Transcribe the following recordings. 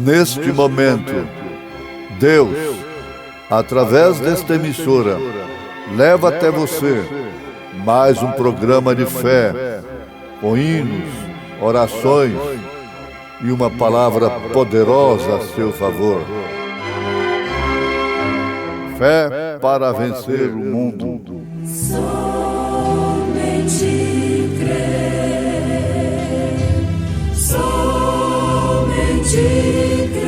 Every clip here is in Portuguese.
Neste momento, Deus, através desta emissora, leva até você mais um programa de fé, com hinos, orações e uma palavra poderosa a seu favor. Fé para vencer o mundo. Somente crer, somente crer,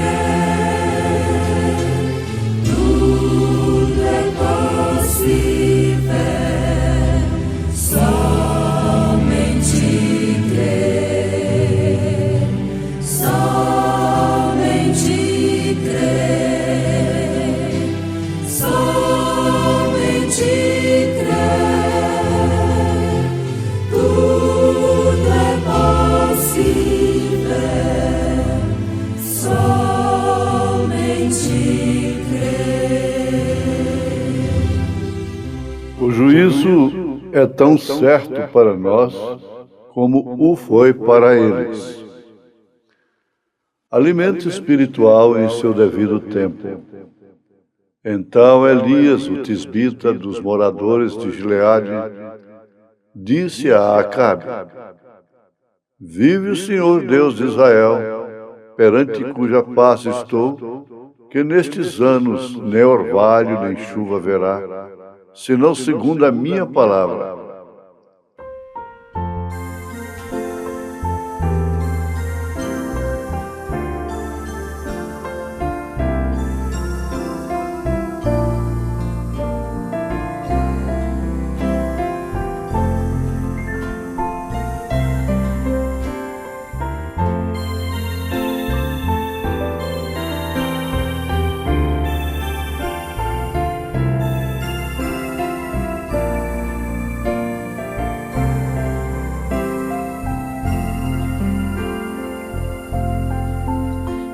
tudo é possível, somente crer, somente crer, somente crer, tudo é possível, somente crer. O juízo é tão certo para nós como o foi para eles. Alimento espiritual em seu devido tempo. Então Elias, o tisbita dos moradores de Gileade, disse a Acabe: Vive o Senhor Deus de Israel, perante cuja face estou, que nestes anos nem orvalho nem chuva haverá, senão segundo a minha palavra.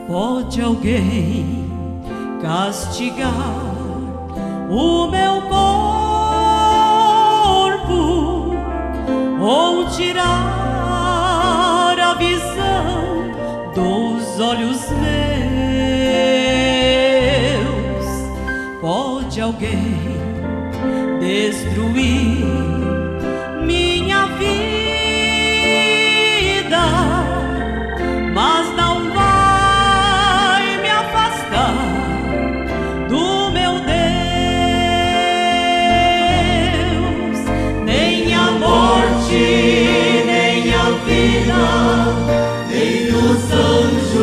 Pode alguém castigar o meu corpo ou tirar a visão dos olhos meus? Pode alguém destruir minha vida, mas não do meu Deus, nem a morte, nem a vida, nem os anjos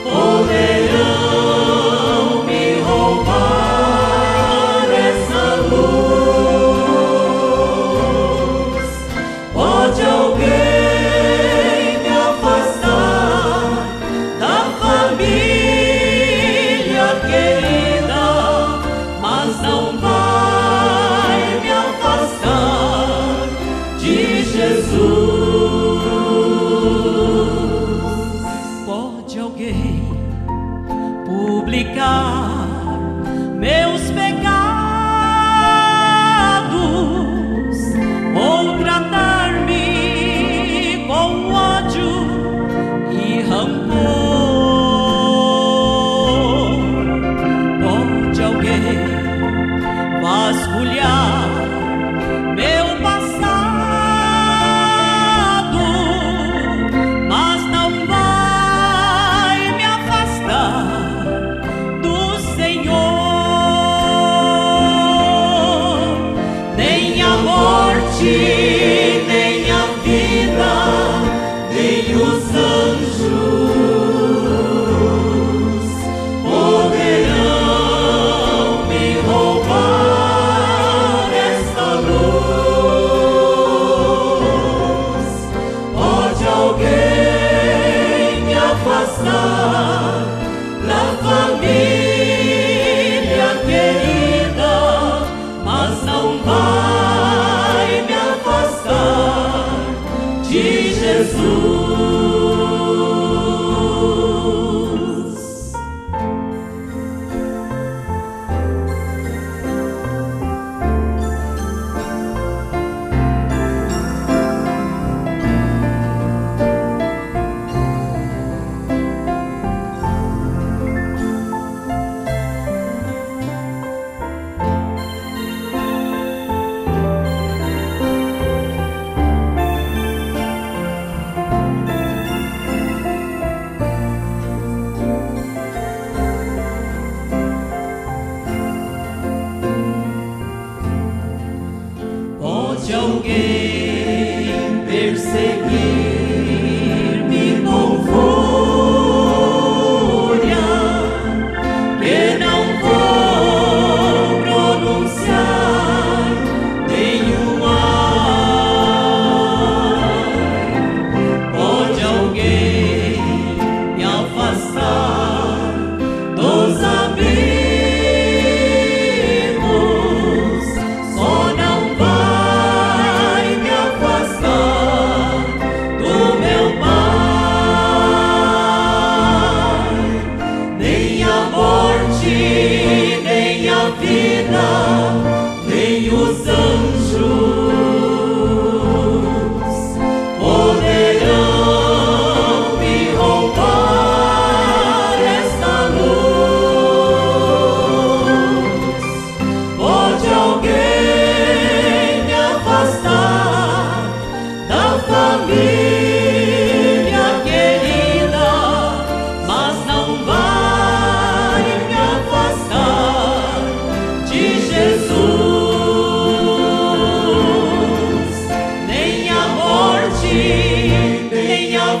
poderão me roubar essa luz. Pode alguém me afastar da família querida, mas não vai me afastar de Jesus. Pode alguém publicar meus pecados ou tratar-me com ódio e rancor? Pode alguém vasculhar meu passado, mas não vai me afastar do Senhor, nem a morte, nem a vida, nem os anjos poderão me roubar essa luz. Pode alguém me afastar da família querida, mas não vai me afastar de Jesus.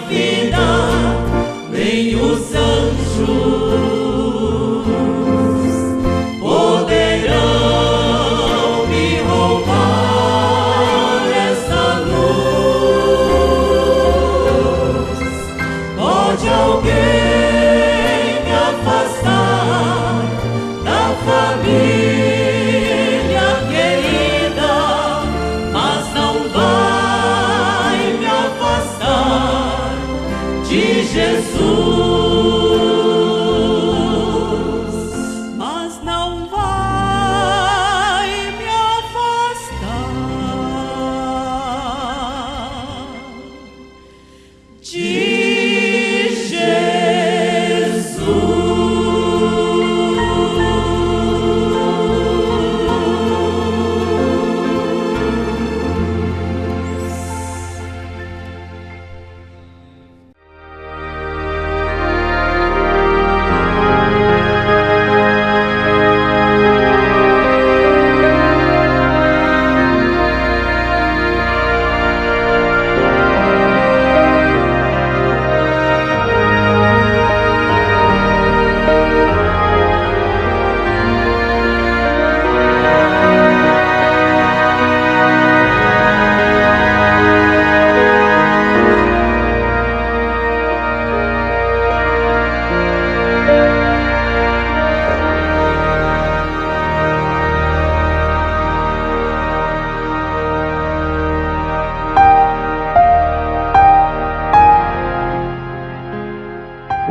vida, nem os anjos poderão me roubar essa luz. Pode alguém me afastar da família querida, mas não vai me afastar de Jesus, mas não vai me afastar de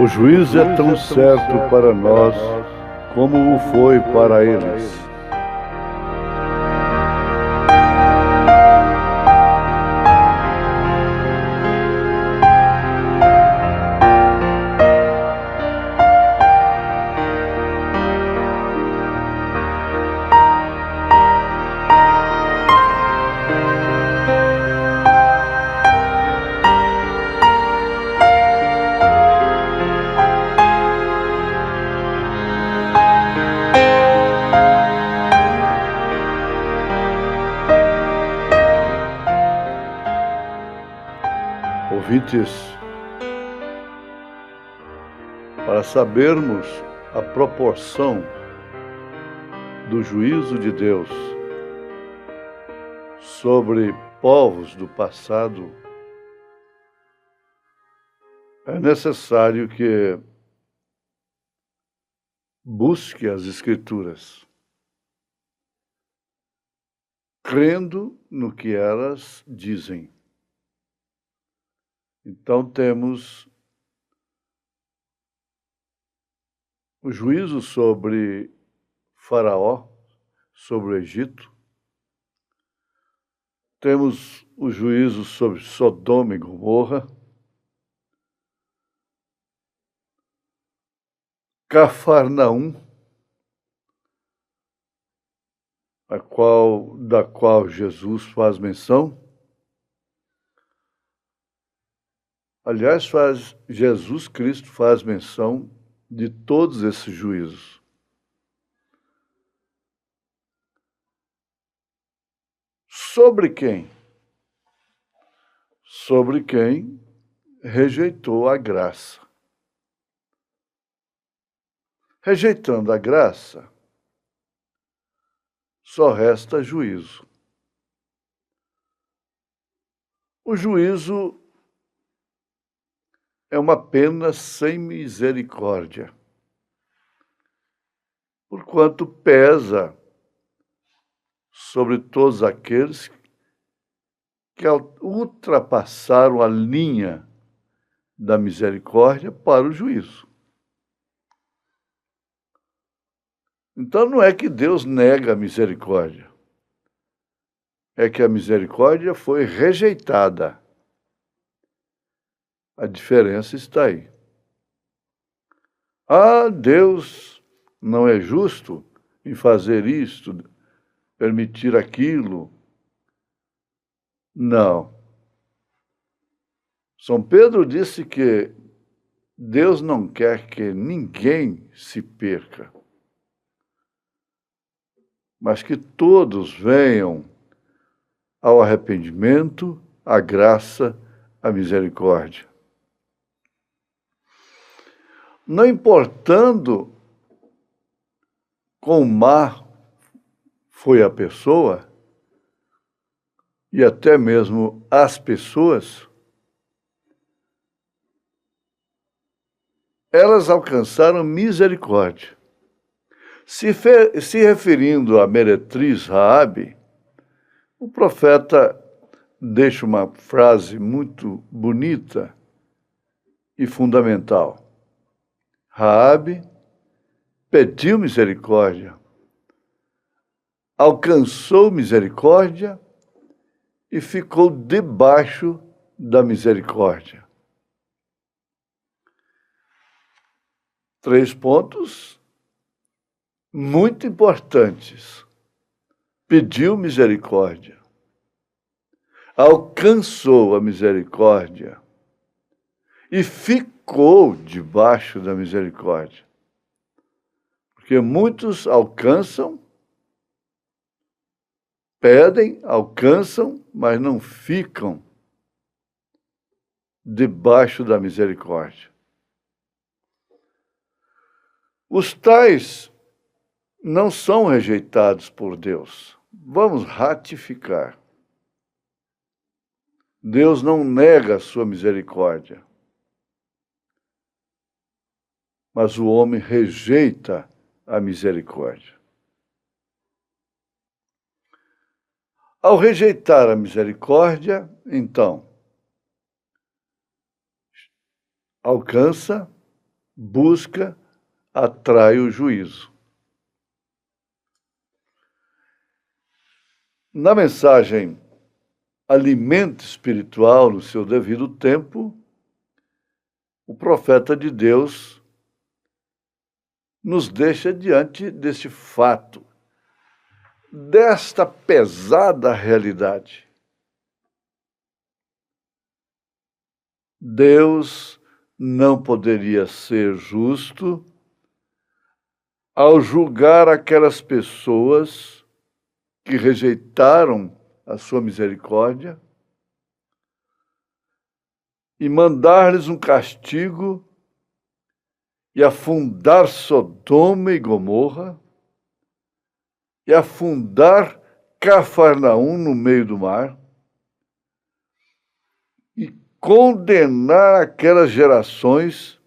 O juízo é tão certo para nós como o foi para eles. Ouvintes, para sabermos a proporção do juízo de Deus sobre povos do passado, é necessário que busque as Escrituras, crendo no que elas dizem. Então temos o juízo sobre Faraó, sobre o Egito. Temos o juízo sobre Sodoma e Gomorra. Cafarnaum, da qual Jesus faz menção. Aliás, Jesus Cristo faz menção de todos esses juízos. Sobre quem? Sobre quem rejeitou a graça. Rejeitando a graça, só resta juízo. O juízo é uma pena sem misericórdia, porquanto pesa sobre todos aqueles que ultrapassaram a linha da misericórdia para o juízo. Então não é que Deus nega a misericórdia, é que a misericórdia foi rejeitada. A diferença está aí. Ah, Deus não é justo em fazer isto, permitir aquilo. Não. São Pedro disse que Deus não quer que ninguém se perca, mas que todos venham ao arrependimento, à graça, à misericórdia. não importando quão má foi a pessoa, e até mesmo as pessoas, elas alcançaram misericórdia. Se referindo à meretriz Raabe, o profeta deixa uma frase muito bonita e fundamental. Raabe pediu misericórdia, alcançou misericórdia e ficou debaixo da misericórdia. 3 pontos muito importantes. Pediu misericórdia, alcançou a misericórdia e ficou debaixo da misericórdia. Porque muitos alcançam, pedem, alcançam, mas não ficam debaixo da misericórdia. Os tais não são rejeitados por Deus. Vamos ratificar. Deus não nega a sua misericórdia, mas o homem rejeita a misericórdia. Ao rejeitar a misericórdia, então, alcança, busca, atrai o juízo. Na mensagem Alimento Espiritual no seu devido tempo, o profeta de Deus nos deixa diante deste fato, desta pesada realidade. Deus não poderia ser justo ao julgar aquelas pessoas que rejeitaram a sua misericórdia e mandar-lhes um castigo e afundar Sodoma e Gomorra e afundar Cafarnaum no meio do mar e condenar aquelas gerações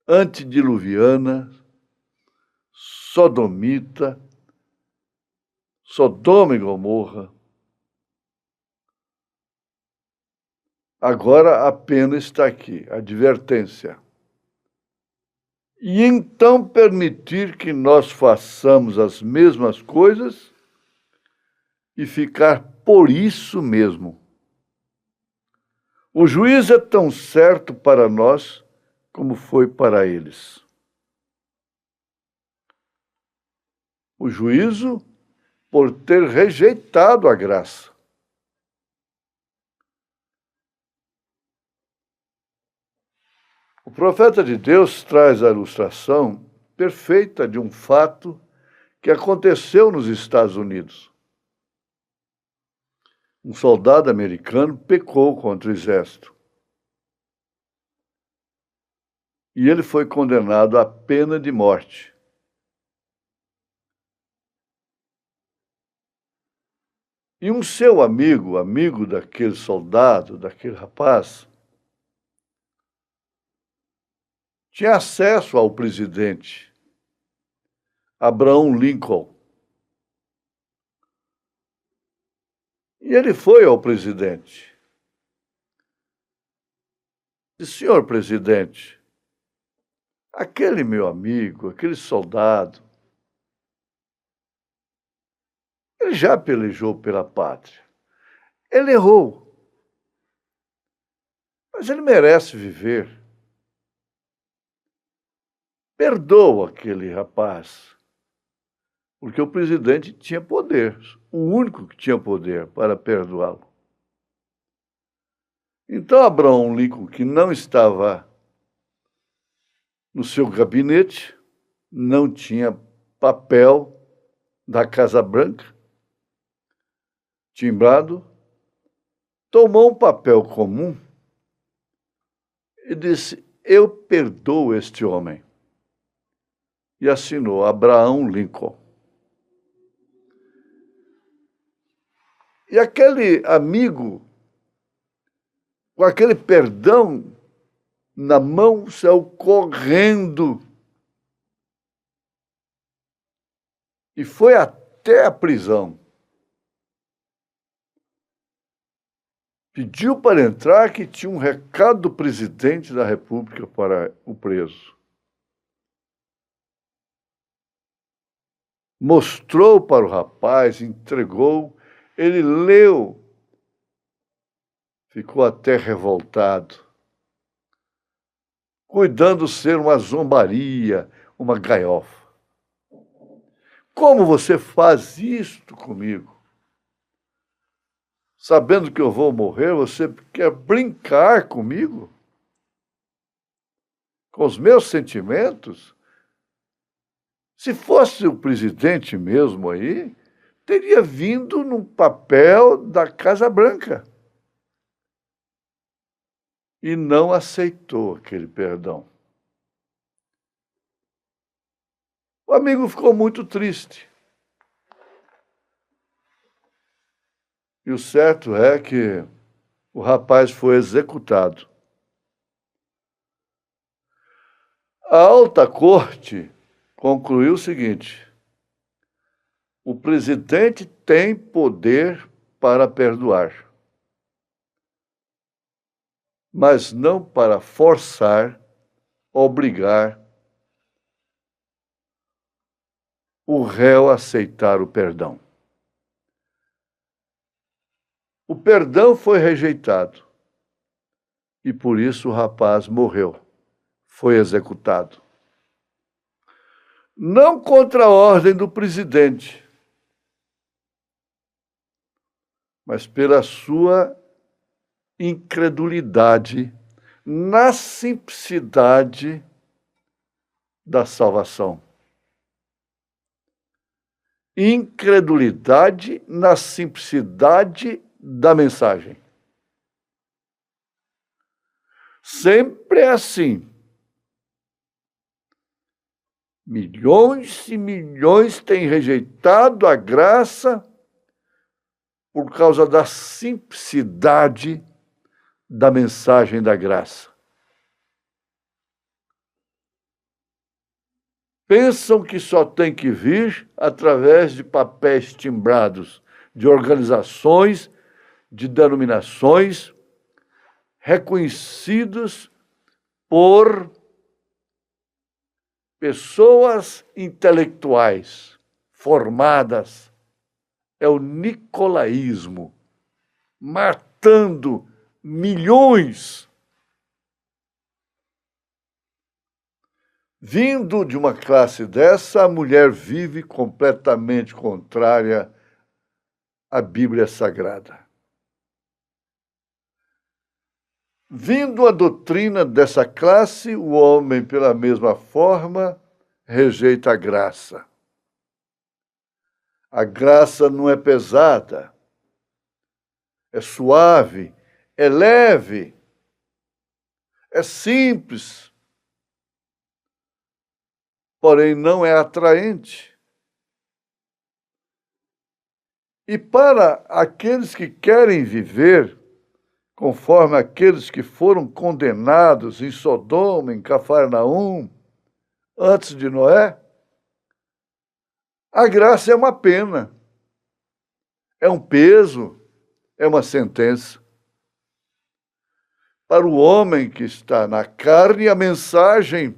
antediluvianas, sodomita, Sodoma e Gomorra. Agora a pena está aqui, a advertência. E então permitir que nós façamos as mesmas coisas e ficar por isso mesmo. O juízo é tão certo para nós como foi para eles. O juízo por ter rejeitado a graça. O profeta de Deus traz a ilustração perfeita de um fato que aconteceu nos Estados Unidos. Um soldado americano pecou contra o exército. E ele foi condenado à pena de morte. E um seu amigo daquele soldado, daquele rapaz, tinha acesso ao presidente Abraham Lincoln. E ele foi ao presidente. Disse: senhor presidente, aquele meu amigo, aquele soldado, ele já pelejou pela pátria. Ele errou. Mas ele merece viver. Perdoa aquele rapaz. Porque o presidente tinha poder, o único que tinha poder para perdoá-lo. Então Abraham Lincoln, que não estava no seu gabinete, não tinha papel da Casa Branca, timbrado, tomou um papel comum e disse: eu perdoo este homem. E assinou Abraham Lincoln. E aquele amigo, com aquele perdão na mão, saiu correndo e foi até a prisão. Pediu para entrar, que tinha um recado do presidente da República para o preso. Mostrou para o rapaz, entregou, ele leu, ficou até revoltado, cuidando ser uma zombaria, uma galhofa. Como você faz isto comigo? Sabendo que eu vou morrer, você quer brincar comigo? Com os meus sentimentos? Se fosse o presidente mesmo aí, teria vindo num papel da Casa Branca. E não aceitou aquele perdão. O amigo ficou muito triste. E o certo é que o rapaz foi executado. A alta corte concluiu o seguinte: o presidente tem poder para perdoar, mas não para forçar, obrigar o réu a aceitar o perdão. O perdão foi rejeitado e por isso o rapaz morreu, foi executado. Não contra a ordem do presidente, mas pela sua incredulidade na simplicidade da salvação. Incredulidade na simplicidade da mensagem. Sempre é assim. Milhões e milhões têm rejeitado a graça por causa da simplicidade da mensagem da graça. Pensam que só tem que vir através de papéis timbrados, de organizações, de denominações reconhecidos por pessoas intelectuais formadas. É o nicolaísmo, matando milhões. Vindo de uma classe dessa, a mulher vive completamente contrária à Bíblia Sagrada. Vindo a doutrina dessa classe, o homem, pela mesma forma, rejeita a graça. A graça não é pesada, é suave, é leve, é simples, porém não é atraente. E para aqueles que querem viver conforme aqueles que foram condenados em Sodoma, em Cafarnaum, antes de Noé, a graça é uma pena, é um peso, é uma sentença. Para o homem que está na carne, a mensagem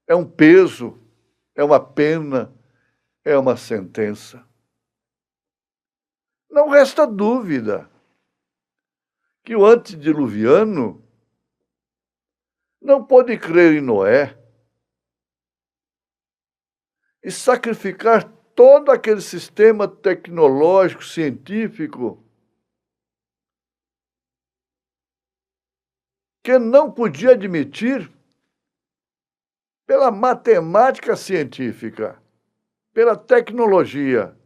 é um peso, é uma pena, é uma sentença. Não resta dúvida que o antediluviano não pôde crer em Noé e sacrificar todo aquele sistema tecnológico, científico, que não podia admitir, pela matemática científica, pela tecnologia,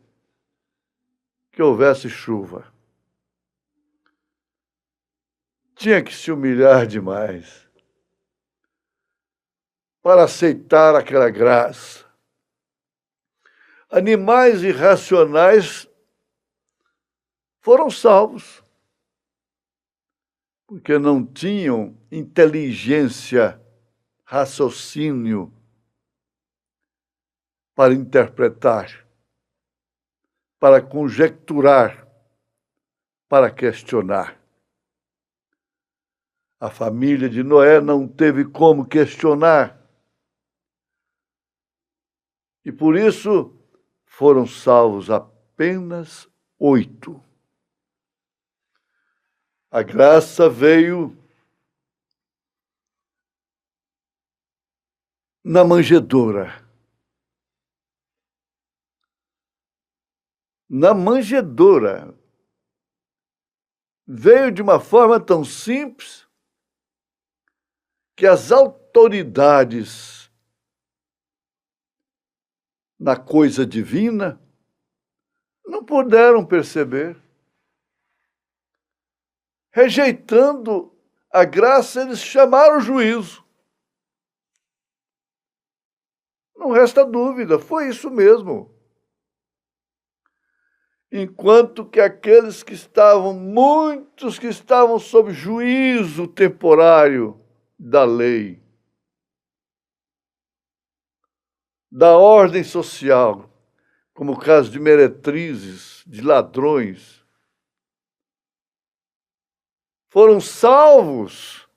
que houvesse chuva. Tinha que se humilhar demais. para aceitar aquela graça. Animais irracionais foram salvos, porque não tinham inteligência, raciocínio para interpretar, para conjecturar, para questionar. A família de Noé não teve como questionar. E por isso foram salvos apenas 8. A graça veio na manjedoura. Na manjedoura. Veio de uma forma tão simples que as autoridades na coisa divina não puderam perceber. Rejeitando a graça, eles chamaram o juízo. Não resta dúvida, foi isso mesmo. Enquanto que aqueles que estavam, muitos que estavam sob juízo temporário da lei, da ordem social, como o caso de meretrizes, de ladrões, foram salvos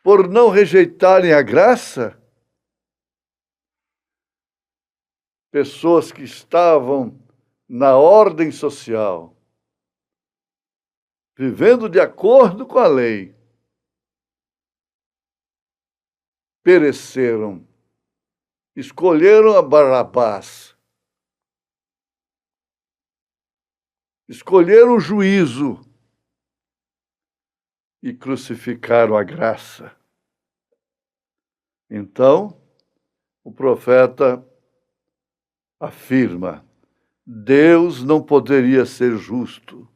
por não rejeitarem a graça. Pessoas que estavam na ordem social, vivendo de acordo com a lei, pereceram, escolheram a Barrabás, escolheram o juízo e crucificaram a graça. Então, o profeta afirma: Deus não poderia ser justo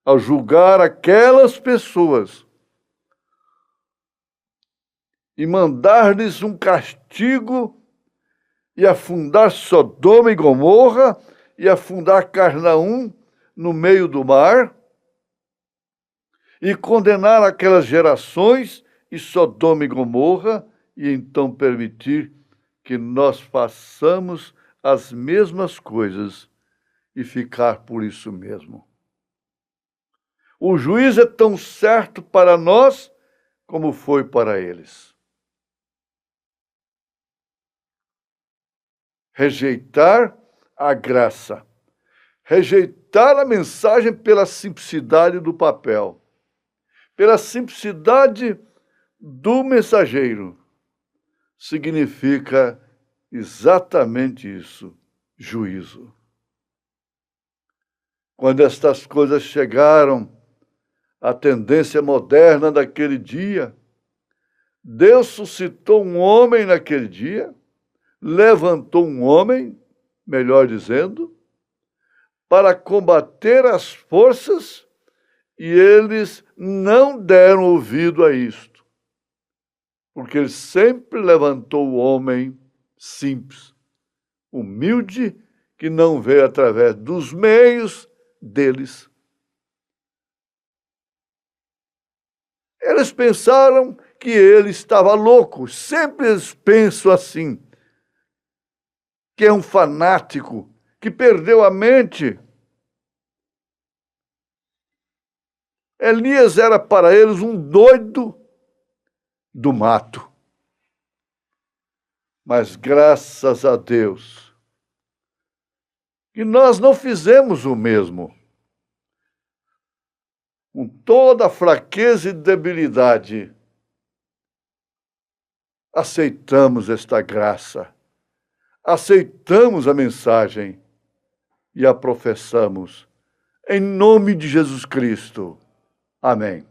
ao julgar aquelas pessoas e mandar-lhes um castigo e afundar Sodoma e Gomorra e afundar Carnaum no meio do mar e condenar aquelas gerações e Sodoma e Gomorra e então permitir que nós façamos as mesmas coisas e ficar por isso mesmo. O juízo é tão certo para nós como foi para eles. Rejeitar a graça, rejeitar a mensagem pela simplicidade do papel, pela simplicidade do mensageiro, significa exatamente isso, juízo. Quando estas coisas chegaram à tendência moderna daquele dia, Deus suscitou um homem naquele dia, levantou um homem, melhor dizendo, para combater as forças, e eles não deram ouvido a isto, porque ele sempre levantou o homem simples, humilde, que não veio através dos meios deles. Eles pensaram que ele estava louco, sempre eles pensam assim, que é um fanático, que perdeu a mente. Elias era para eles um doido do mato. Mas graças a Deus que nós não fizemos o mesmo. Com toda a fraqueza e debilidade, aceitamos esta graça. Aceitamos a mensagem e a professamos. Em nome de Jesus Cristo. Amém.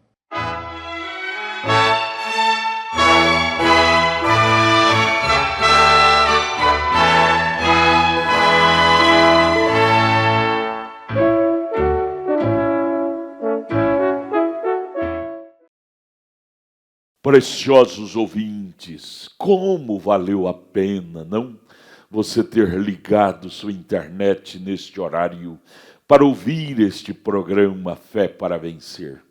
Preciosos ouvintes, como valeu a pena, não? Você ter ligado sua internet neste horário para ouvir este programa Fé para Vencer.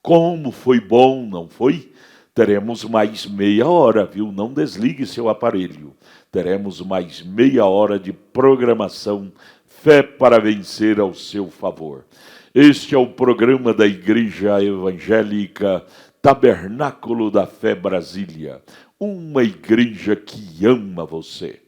Como foi bom, não foi? Teremos mais meia hora, viu? Não desligue seu aparelho. Teremos mais meia hora de programação Fé para Vencer ao seu favor. Este é o programa da Igreja Evangélica Tabernáculo da Fé Brasília, uma igreja que ama você.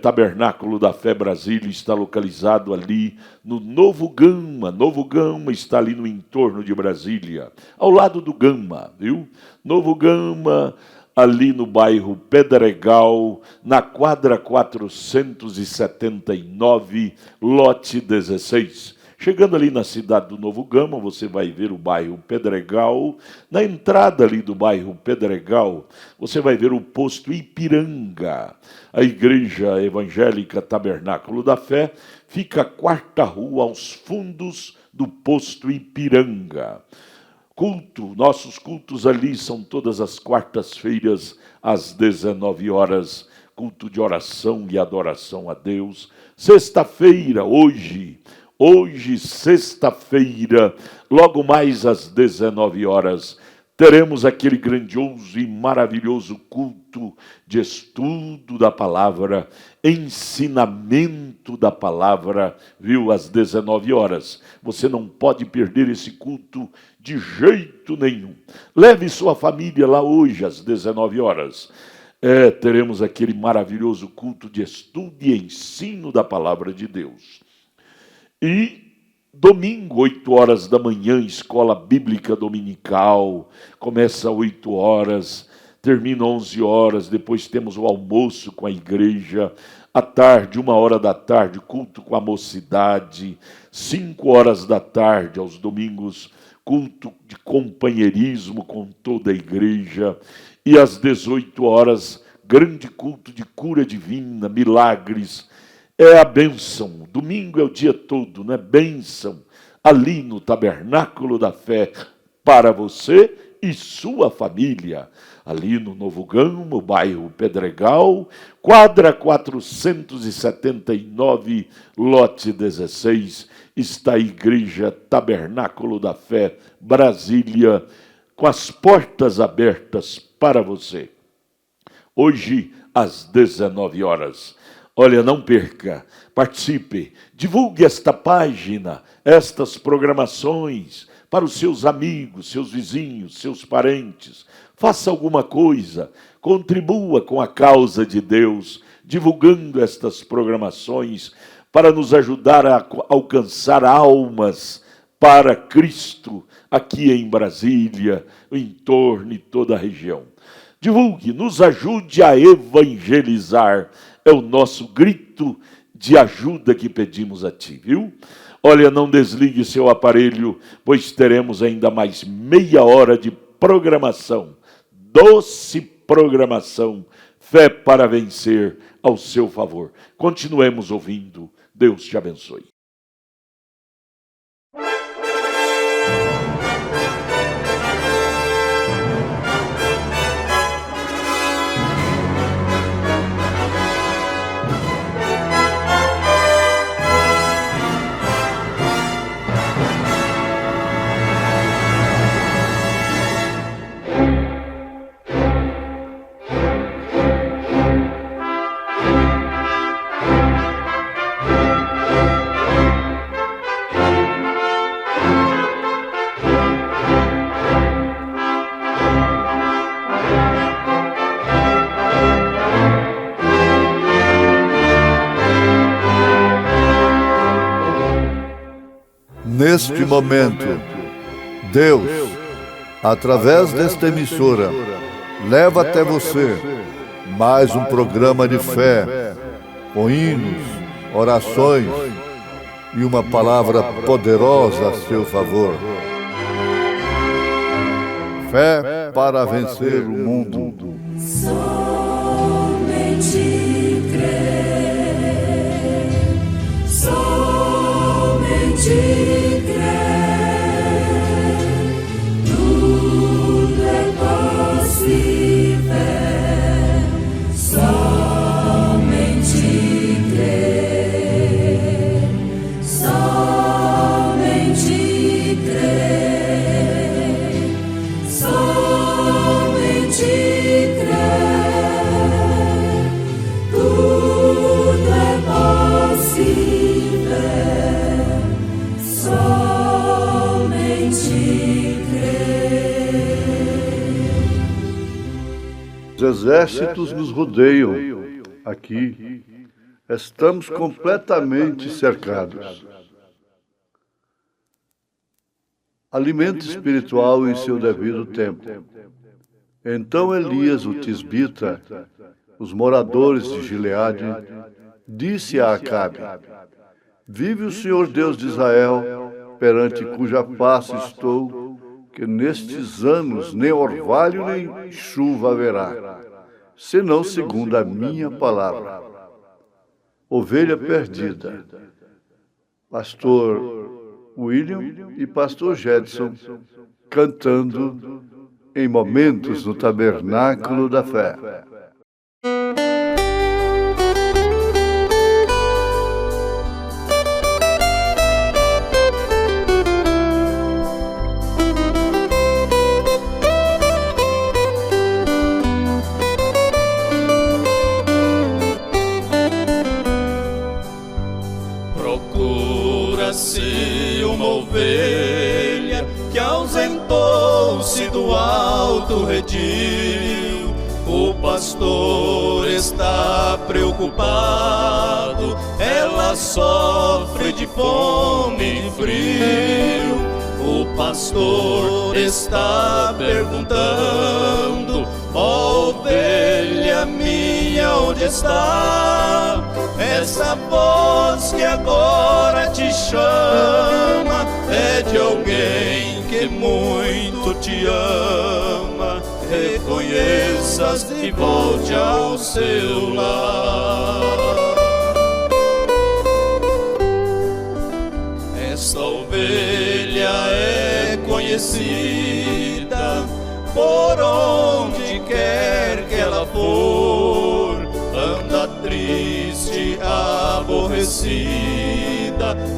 Tabernáculo da Fé Brasília está localizado ali no Novo Gama. Novo Gama está ali no entorno de Brasília, ao lado do Gama, viu? Novo Gama, ali no bairro Pedregal, na quadra 479, lote 16. Chegando ali na cidade do Novo Gama, você vai ver o bairro Pedregal. Na entrada ali do bairro Pedregal, você vai ver o posto Ipiranga. A Igreja Evangélica Tabernáculo da Fé fica a quarta rua aos fundos do posto Ipiranga. Nossos cultos ali são todas as quartas-feiras às 19 horas. Culto de oração e adoração a Deus. Sexta-feira, hoje, sexta-feira, logo mais às 19 horas, teremos aquele grandioso e maravilhoso culto de estudo da palavra, ensinamento da palavra, viu, às 19 horas. Você não pode perder esse culto de jeito nenhum. Leve sua família lá hoje às 19 horas. Teremos aquele maravilhoso culto de estudo e ensino da palavra de Deus. E domingo, 8 horas da manhã, escola bíblica dominical, começa às 8 horas, termina às 11 horas, depois temos o almoço com a igreja, à tarde, 1 hora da tarde, culto com a mocidade, 5 horas da tarde, aos domingos, culto de companheirismo com toda a igreja, e às 18 horas, grande culto de cura divina, milagres. É a bênção, domingo é o dia todo, né? Bênção, ali no Tabernáculo da Fé, para você e sua família. Ali no Novo Gama, o bairro Pedregal, quadra 479, lote 16, está a Igreja Tabernáculo da Fé, Brasília, com as portas abertas para você. Hoje, às 19 horas. Olha, não perca, participe, divulgue esta página, estas programações para os seus amigos, seus vizinhos, seus parentes. Faça alguma coisa, contribua com a causa de Deus, divulgando estas programações para nos ajudar a alcançar almas para Cristo aqui em Brasília, o entorno e toda a região. Divulgue, nos ajude a evangelizar. É o nosso grito de ajuda que pedimos a ti, viu? Olha, não desligue seu aparelho, pois teremos ainda mais meia hora de programação. Doce programação, Fé para Vencer ao seu favor. Continuemos ouvindo. Deus te abençoe. Neste momento, Deus, através desta emissora, leva até você mais um programa de fé, com hinos, orações e uma palavra poderosa a seu favor. Fé para vencer o mundo. Somente crer, somente crer, tudo é possível. Os exércitos nos rodeiam. Aqui estamos completamente cercados. Alimento espiritual em seu devido tempo. Então Elias, o tisbita, os moradores de Gileade, disse a Acabe: vive o Senhor Deus de Israel, perante cuja face estou, que nestes anos nem orvalho nem chuva haverá, senão segundo a minha palavra. Ovelha perdida. Pastor William e pastor Jedson cantando em momentos no Tabernáculo da Fé. Procura-se uma ovelha que ausentou-se do alto redil. O pastor está preocupado, ela sofre de fome e frio. O pastor está perguntando: ó ovelha minha, onde está? Essa voz que agora te chama é de alguém que muito te ama. Reconheças e volte ao seu lar. Esta ovelha é conhecida por onde quer que ela for. Anda triste, aborrecida,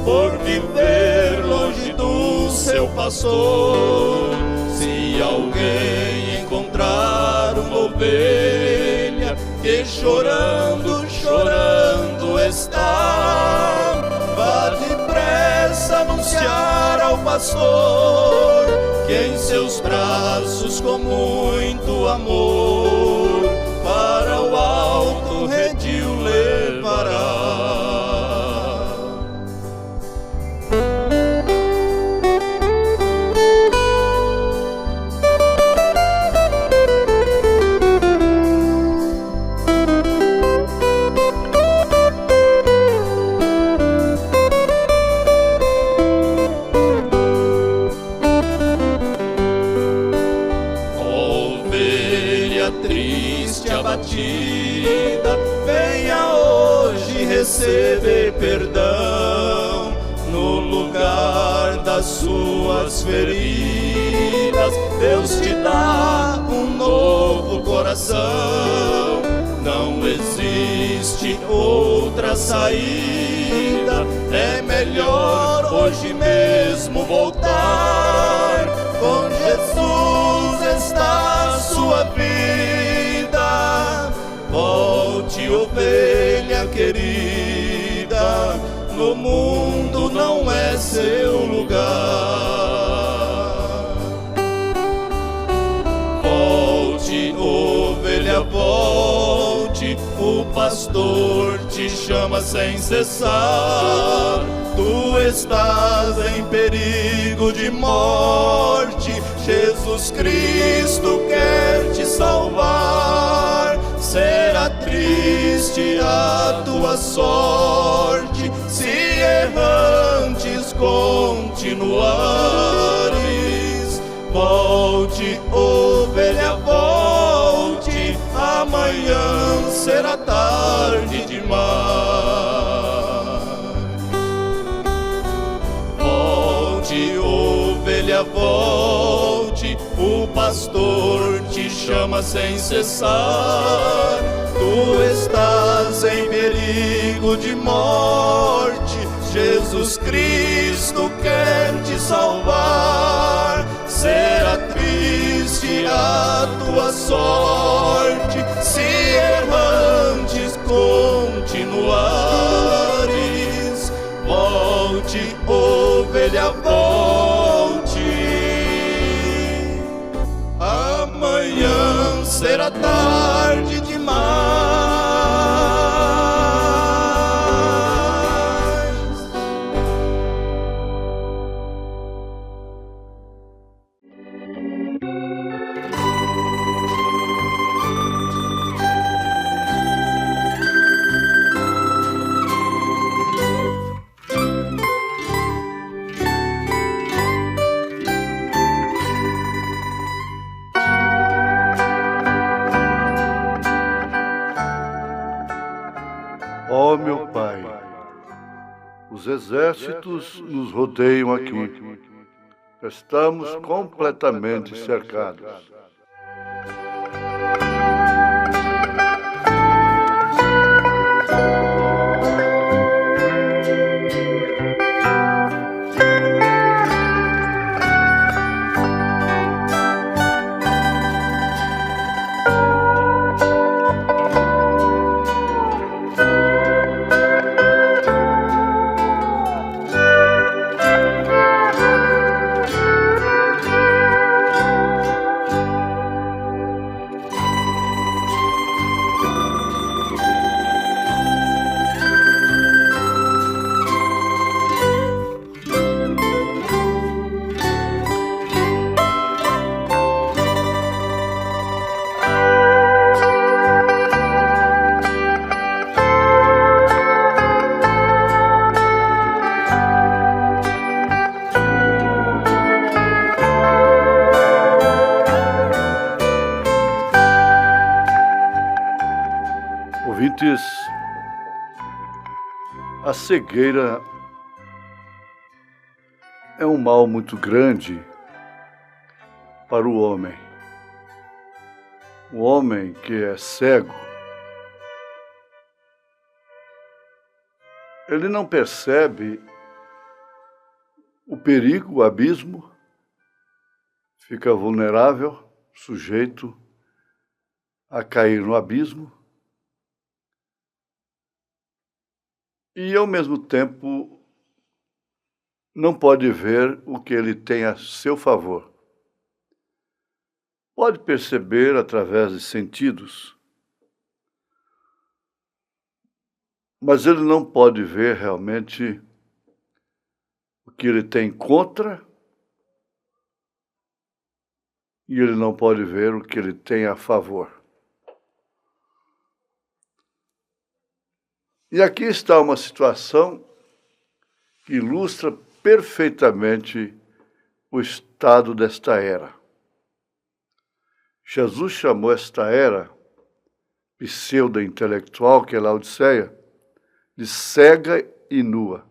por viver longe do seu pastor. Se alguém encontrar uma ovelha que chorando, chorando está, vá depressa anunciar ao pastor que em seus braços com muito amor para o alto redil levará. Abatida, venha hoje receber perdão. No lugar das suas feridas, Deus te dá um novo coração. Não existe outra saída, é melhor hoje mesmo voltar. Com Jesus está a sua vida. Volte, ovelha querida, no mundo não é seu lugar. Volte, ovelha, volte, o pastor te chama sem cessar. Tu estás em perigo de morte, Jesus Cristo quer te salvar. Será triste a tua sorte se errantes continuares. Volte, ovelha, volte, amanhã será tarde demais. Volte, ovelha, volte, o pastor te chama sem cessar. Tu estás em perigo de morte, Jesus Cristo quer te salvar. Será triste a tua sorte se errantes continuares. Volte, ovelha, volte, amanhã será tarde Os exércitos nos rodeiam aqui. Estamos completamente cercados. Ouvintes, a cegueira é um mal muito grande para o homem. O homem que é cego, ele não percebe o perigo, o abismo, fica vulnerável, sujeito a cair no abismo. E, ao mesmo tempo, não pode ver o que ele tem a seu favor. Pode perceber através de sentidos, mas ele não pode ver realmente o que ele tem contra e ele não pode ver o que ele tem a favor. E aqui está uma situação que ilustra perfeitamente o estado desta era. Jesus chamou esta era pseudo-intelectual, que é Laodiceia, de cega e nua.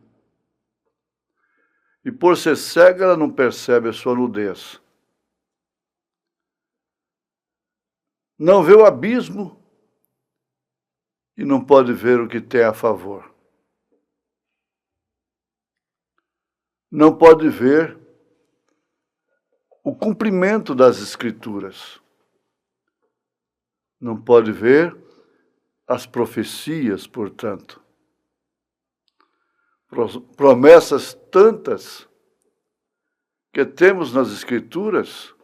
E por ser cega, ela não percebe a sua nudez. Não vê o abismo e não pode ver o que tem a favor. Não pode ver o cumprimento das Escrituras. Não pode ver as profecias, portanto. Promessas tantas que temos nas Escrituras,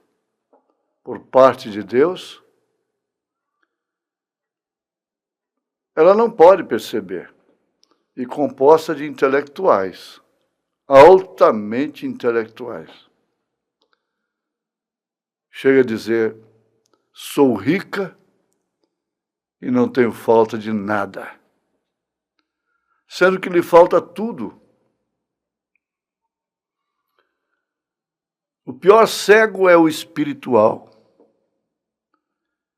por parte de Deus, ela não pode perceber, e composta de intelectuais, altamente intelectuais. Chega a dizer, sou rica e não tenho falta de nada, sendo que lhe falta tudo. O pior cego é o espiritual,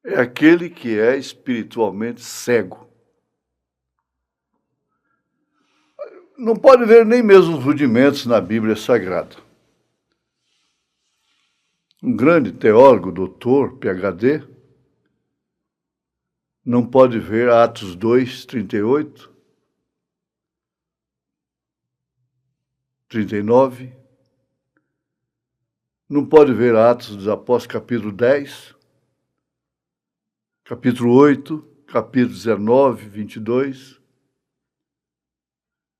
é aquele que é espiritualmente cego. Não pode ver nem mesmo os rudimentos na Bíblia Sagrada. Um grande teólogo, doutor, PhD, não pode ver Atos 2, 38, 39, não pode ver Atos dos Apóstolos, capítulo 10, capítulo 8, capítulo 19, 22,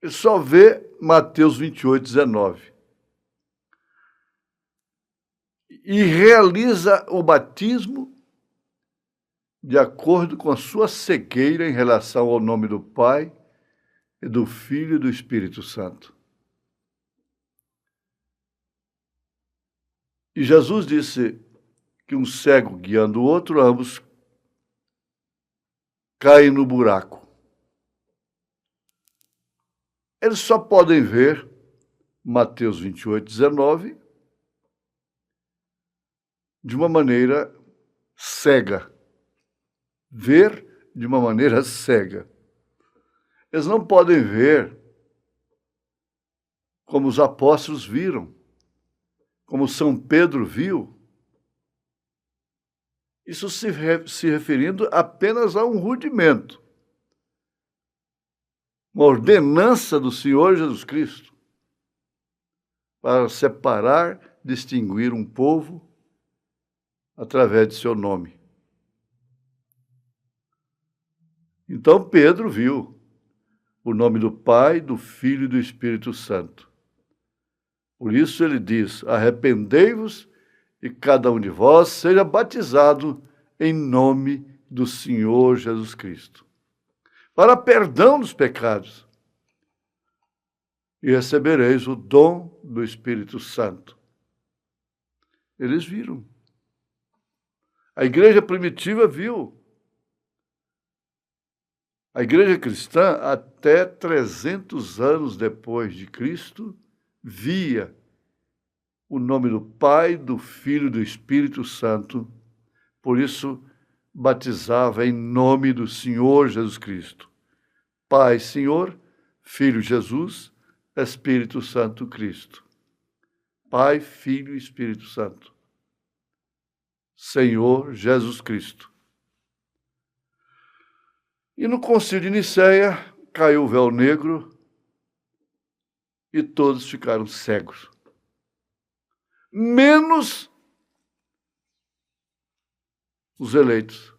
ele só vê Mateus 28, 19. E realiza o batismo de acordo com a sua cegueira em relação ao nome do Pai, e do Filho e do Espírito Santo. E Jesus disse que um cego guiando o outro, ambos caem no buraco. Eles só podem ver Mateus 28, 19 de uma maneira cega. Ver de uma maneira cega. Eles não podem ver como os apóstolos viram, como São Pedro viu. Isso se referindo apenas a um rudimento, uma ordenança do Senhor Jesus Cristo para separar, distinguir um povo através de seu nome. Então Pedro viu o nome do Pai, do Filho e do Espírito Santo. Por isso ele diz: arrependei-vos e cada um de vós seja batizado em nome do Senhor Jesus Cristo, para perdão dos pecados, e recebereis o dom do Espírito Santo. Eles viram. A igreja primitiva viu. A igreja cristã, até 300 anos depois de Cristo, via o nome do Pai, do Filho e do Espírito Santo. Por isso, batizava em nome do Senhor Jesus Cristo. Pai, Senhor, Filho Jesus, Espírito Santo Cristo. Pai, Filho e Espírito Santo. Senhor Jesus Cristo. E no Concílio de Nicéia caiu o véu negro e todos ficaram cegos. Menos os eleitos.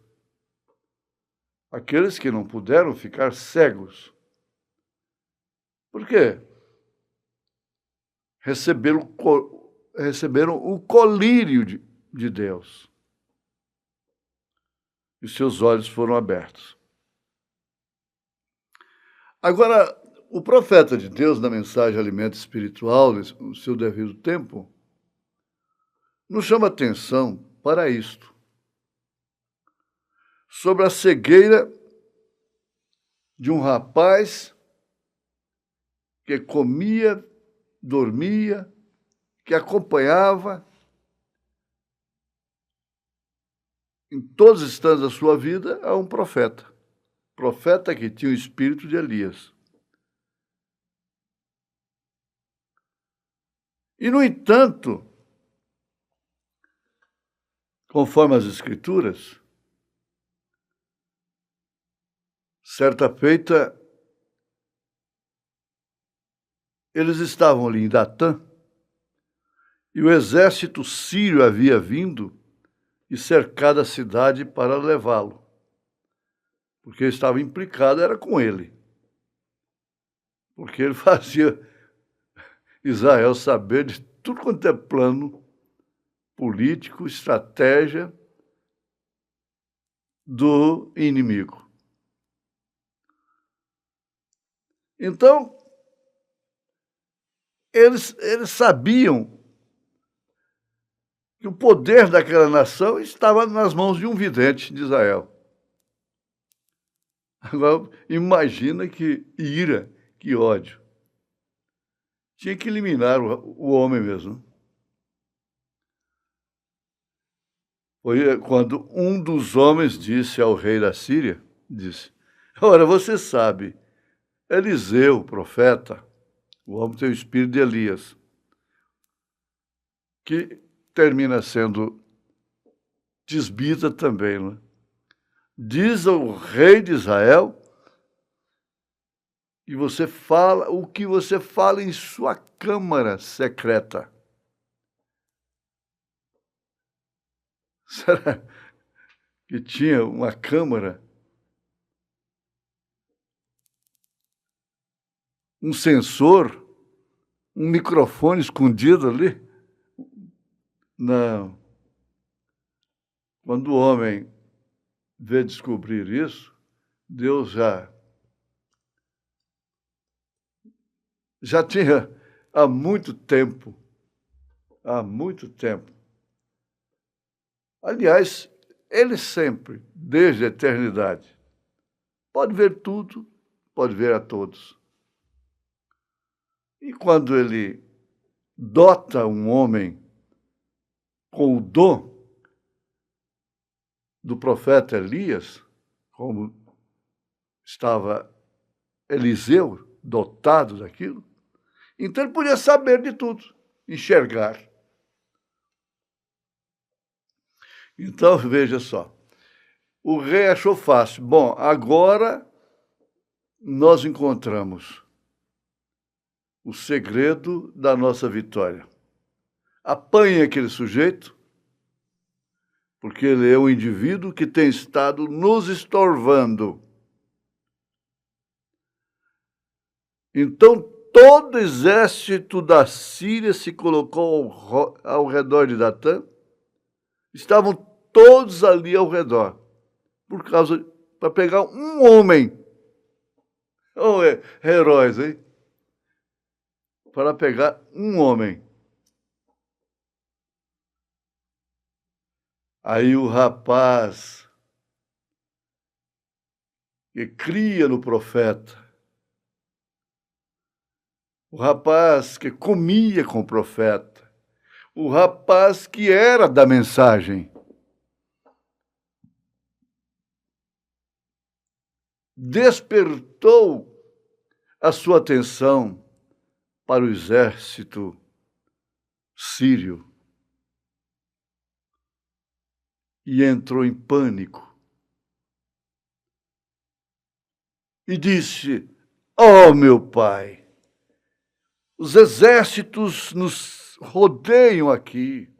Aqueles que não puderam ficar cegos. Por quê? Receberam o colírio de Deus. E seus olhos foram abertos. Agora, o profeta de Deus, na mensagem Alimento Espiritual, no seu devido tempo, nos chama atenção para isto. Sobre a cegueira de um rapaz que comia, dormia, que acompanhava em todos os instantes da sua vida a um profeta. Profeta que tinha o espírito de Elias. E, no entanto, conforme as Escrituras, certa feita, eles estavam ali em Datã, e o exército sírio havia vindo e cercado a cidade para levá-lo. Porque estava implicado, era com ele. Porque ele fazia Israel saber de tudo quanto é plano político, estratégia do inimigo. Então, eles sabiam que o poder daquela nação estava nas mãos de um vidente de Israel. Agora, imagina que ira, que ódio. Tinha que eliminar o homem mesmo. Foi quando um dos homens disse ao rei da Síria, disse: ora, você sabe, Eliseu, o profeta, o homem tem o espírito de Elias, que termina sendo tisbita também, não é? Diz ao rei de Israel que você fala o que você fala em sua câmara secreta. Será que tinha uma câmara, um sensor, um microfone escondido ali? Não. Quando o homem vê descobrir isso, Deus já tinha há muito tempo. Aliás, ele sempre, desde a eternidade, pode ver tudo, pode ver a todos. E quando ele dota um homem com o dom do profeta Elias, como estava Eliseu dotado daquilo, Então ele podia saber de tudo, enxergar. Então, veja só, o rei achou fácil. Bom, agora nós encontramos o segredo da nossa vitória. Apanhe aquele sujeito, porque ele é um indivíduo que tem estado nos estorvando. Então, todo o exército da Síria se colocou ao redor de Datã. Estavam todos ali ao redor, para pegar um homem. Oh, heróis, hein? Para pegar um homem. Aí o rapaz que cria no profeta, o rapaz que comia com o profeta, o rapaz que era da mensagem, despertou a sua atenção para o exército sírio e entrou em pânico e disse: "Oh, meu pai, os exércitos nos rodeiam aqui.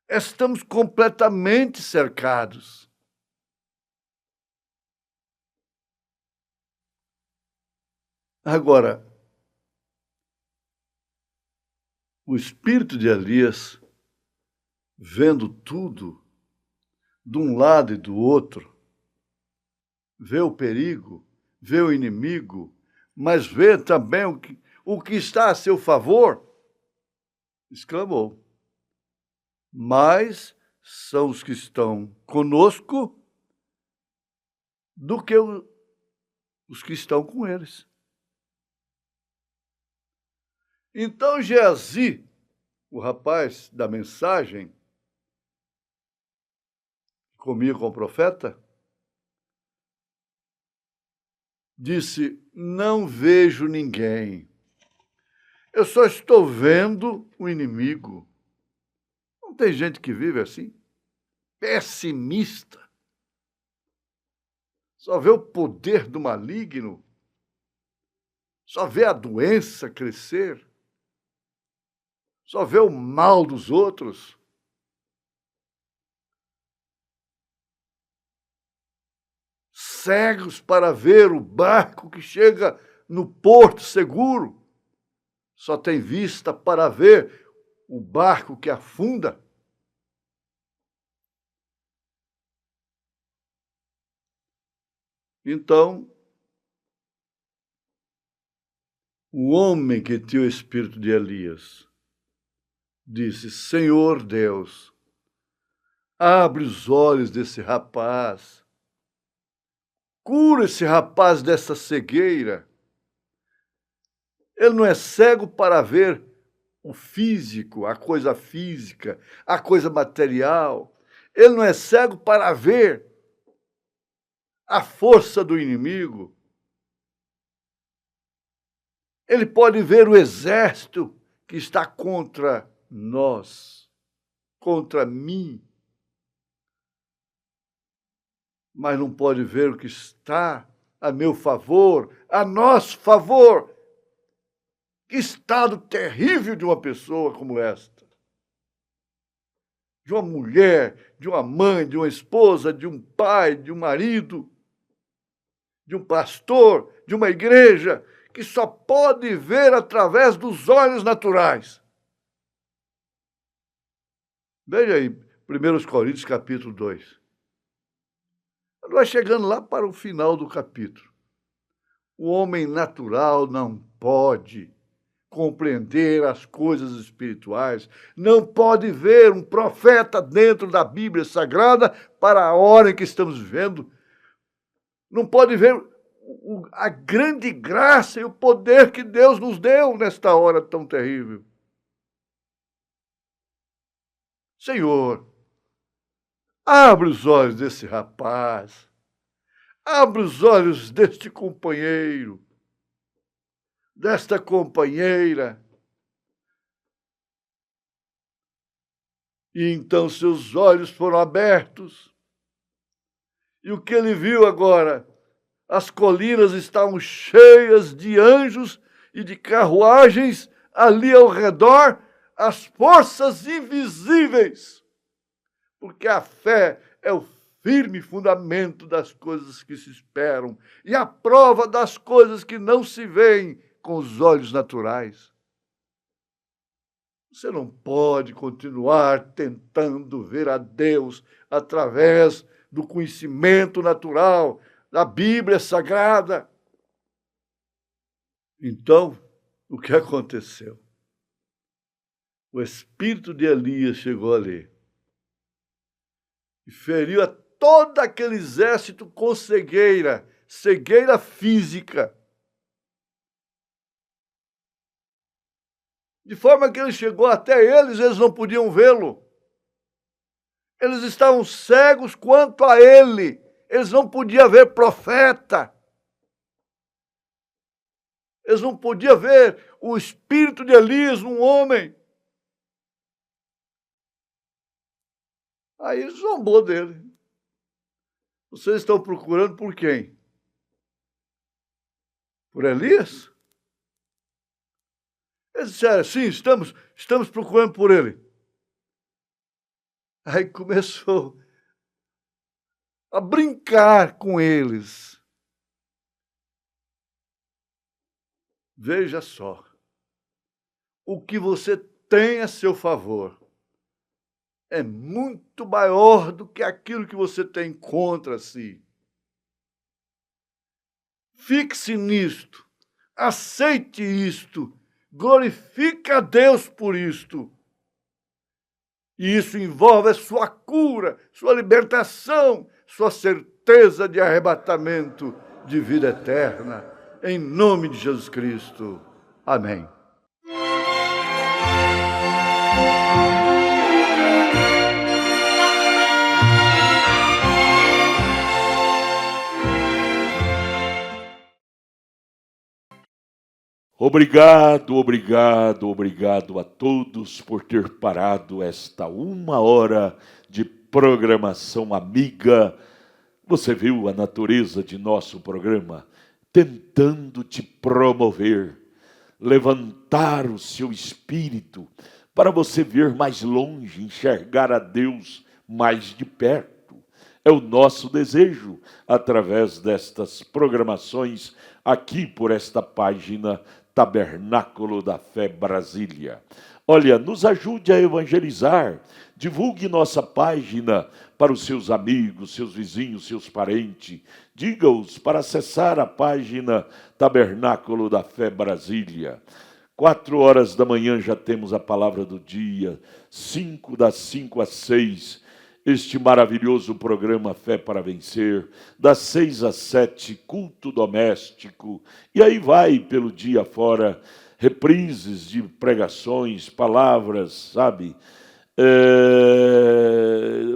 Estamos completamente cercados." Agora, o espírito de Elias, vendo tudo, de um lado e do outro, vê o perigo, vê o inimigo, mas vê também o que está a seu favor, exclamou: "Mais são os que estão conosco do que os que estão com eles." Então Geazi, o rapaz da mensagem, que comia com o profeta, disse: "Não vejo ninguém. Eu só estou vendo o inimigo." Não tem gente que vive assim? Pessimista. Só vê o poder do maligno. Só vê a doença crescer. Só vê o mal dos outros. Cegos para ver o barco que chega no porto seguro. Só tem vista para ver o barco que afunda. Então, o homem que tinha o espírito de Elias disse: "Senhor Deus, abre os olhos desse rapaz. Cura esse rapaz dessa cegueira. Ele não é cego para ver o físico, a coisa física, a coisa material. Ele não é cego para ver a força do inimigo. Ele pode ver o exército que está contra nós, contra mim, mas não pode ver o que está a meu favor, a nosso favor." Que estado terrível de uma pessoa como esta. De uma mulher, de uma mãe, de uma esposa, de um pai, de um marido, de um pastor, de uma igreja, que só pode ver através dos olhos naturais. Veja aí, 1 Coríntios capítulo 2. Nós chegando lá para o final do capítulo. O homem natural não pode compreender as coisas espirituais, não pode ver um profeta dentro da Bíblia Sagrada para a hora em que estamos vivendo, não pode ver a grande graça e o poder que Deus nos deu nesta hora tão terrível. Senhor, abre os olhos desse rapaz, abre os olhos deste companheiro, desta companheira. E então seus olhos foram abertos. E o que ele viu agora? As colinas estavam cheias de anjos e de carruagens ali ao redor, as forças invisíveis. Porque a fé é o firme fundamento das coisas que se esperam e a prova das coisas que não se veem com os olhos naturais. Você não pode continuar tentando ver a Deus através do conhecimento natural, da Bíblia Sagrada. Então, o que aconteceu? O espírito de Elias chegou ali e feriu a todo aquele exército com cegueira física. De forma que ele chegou até eles não podiam vê-lo. Eles estavam cegos quanto a ele. Eles não podiam ver profeta. Eles não podiam ver o espírito de Elias, um homem. Aí zombou dele. Vocês estão procurando por quem? Por Elias? Eles disseram, sim, estamos procurando por ele. Aí começou a brincar com eles. Veja só, o que você tem a seu favor é muito maior do que aquilo que você tem contra si. Fixe nisto, aceite isto, glorifique a Deus por isto. E isso envolve a sua cura, sua libertação, sua certeza de arrebatamento de vida eterna. Em nome de Jesus Cristo. Amém. Obrigado, obrigado, obrigado a todos por ter parado esta 1 hora de programação amiga. Você viu a natureza de nosso programa? Tentando te promover, levantar o seu espírito para você ver mais longe, enxergar a Deus mais de perto. É o nosso desejo através destas programações aqui por esta página Tabernáculo da Fé Brasília. Olha, nos ajude a evangelizar, divulgue nossa página para os seus amigos, seus vizinhos, seus parentes. Diga-os para acessar a página Tabernáculo da Fé Brasília. 4 da manhã já temos a palavra do dia, das 5 às 6, este maravilhoso programa Fé para Vencer, das 6 às 7, culto doméstico, e aí vai pelo dia fora, reprises de pregações, palavras, sabe? É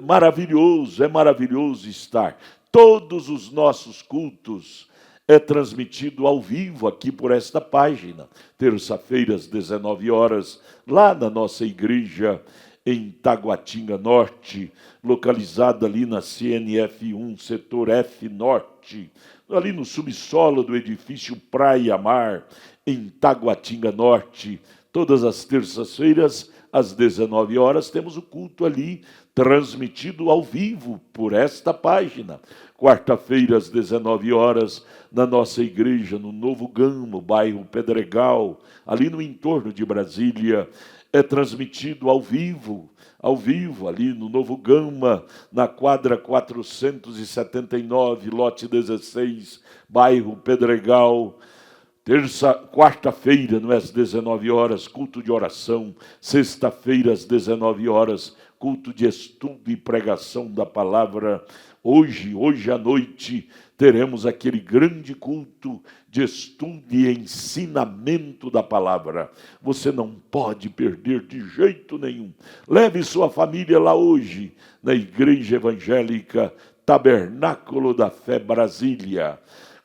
maravilhoso estar. Todos os nossos cultos é transmitido ao vivo aqui por esta página. Terça-feira às 19 horas, lá na nossa igreja em Taguatinga Norte, localizada ali na CNF1, setor F Norte, ali no subsolo do edifício Praia Mar, em Taguatinga Norte. Todas as terças-feiras, às 19 horas, temos o culto ali, transmitido ao vivo por esta página. Quarta-feira, às 19 horas, na nossa igreja, no Novo Gama, bairro Pedregal, ali no entorno de Brasília, é transmitido ao vivo, ali no Novo Gama, na quadra 479, lote 16, bairro Pedregal. Quarta-feira, às 19 horas, culto de oração. Sexta-feira, às 19 horas, culto de estudo e pregação da palavra. Hoje à noite, teremos aquele grande culto de estudo e ensinamento da palavra. Você não pode perder de jeito nenhum. Leve sua família lá hoje, na Igreja Evangélica Tabernáculo da Fé Brasília.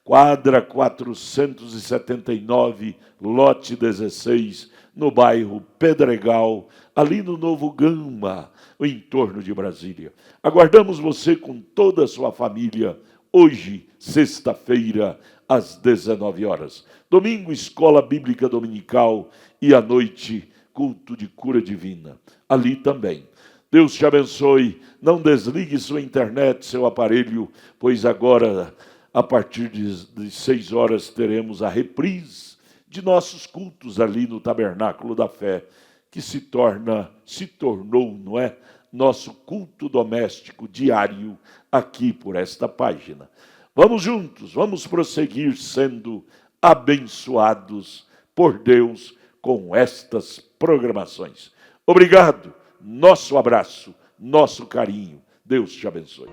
quadra 479, lote 16, no bairro Pedregal, ali no Novo Gama, o entorno de Brasília. Aguardamos você com toda a sua família, hoje, sexta-feira, às 19 horas. Domingo, Escola Bíblica Dominical e à noite, culto de cura divina. Ali também. Deus te abençoe. Não desligue sua internet, seu aparelho, pois agora, a partir de 6 horas, teremos a reprise de nossos cultos ali no Tabernáculo da Fé, que se tornou, não é? Nosso culto doméstico diário aqui por esta página. Vamos juntos, vamos prosseguir sendo abençoados por Deus com estas programações. Obrigado, nosso abraço, nosso carinho. Deus te abençoe.